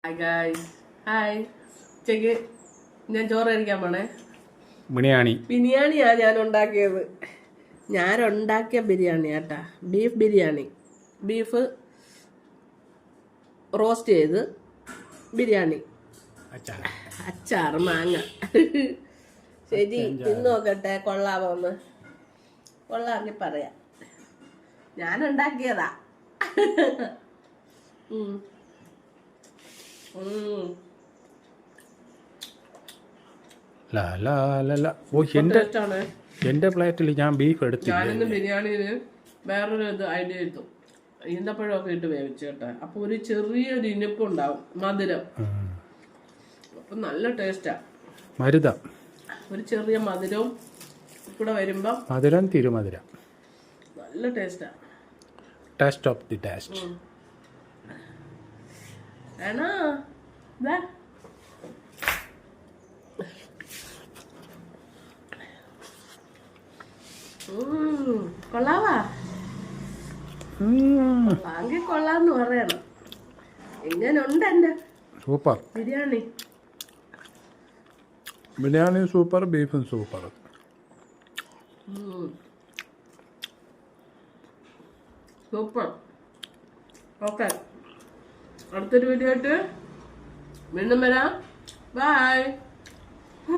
Hi guys, hi. ഉച്ചയ്ക്ക് ഞാൻ ചോറ് കഴിക്കാൻ പോണേ. ബിരിയാണിയാ ഞാൻ ഉണ്ടാക്കിയത്. ഞാൻ ഉണ്ടാക്കിയ ബിരിയാണി കേട്ടാ, ബീഫ് ബിരിയാണി. ബീഫ് റോസ്റ്റ് ചെയ്ത് ബിരിയാണി, അച്ചാർ, മാങ്ങ. ശരി, തിന്നു നോക്കട്ടെ, കൊള്ളാമോന്ന്. കൊള്ളാമെങ്കിൽ പറയാം. ഞാൻ ഉണ്ടാക്കിയതാ. എന്റെ പ്ലേറ്റിൽ ഞാൻ ബീഫ് എടുത്തു. ഞാനിന്ന് ബിരിയാണിയില് വേറൊരു ഐഡിയ എടുത്തു. ഈന്തപ്പഴമൊക്കെ ഇട്ട് വേവിച്ചു കേട്ടോ. അപ്പൊ ഒരു ചെറിയൊരു ഇനിപ്പുണ്ടാവും, മധുരം. അപ്പൊ നല്ല ടേസ്റ്റാ. മരുതം ഒരു ചെറിയ മധുരവും കൂടെ വരുമ്പോ മധുരം തിരുമധുരം, നല്ല ടേസ്റ്റാ. Taste of the taste. ആണോ? കൊള്ളാവാ? വാങ്ങി കൊള്ളാന്ന് പറയണം. എങ്ങനുണ്ട് എന്റെ സൂപ്പർ ബിരിയാണി? ബിരിയാണി സൂപ്പർ, ബീഫും സൂപ്പർ. സൂപ്പർ. ഓക്കെ, അടുത്തൊരു വീഡിയോ ആയിട്ട് വീണ്ടും വരാം. ബൈ.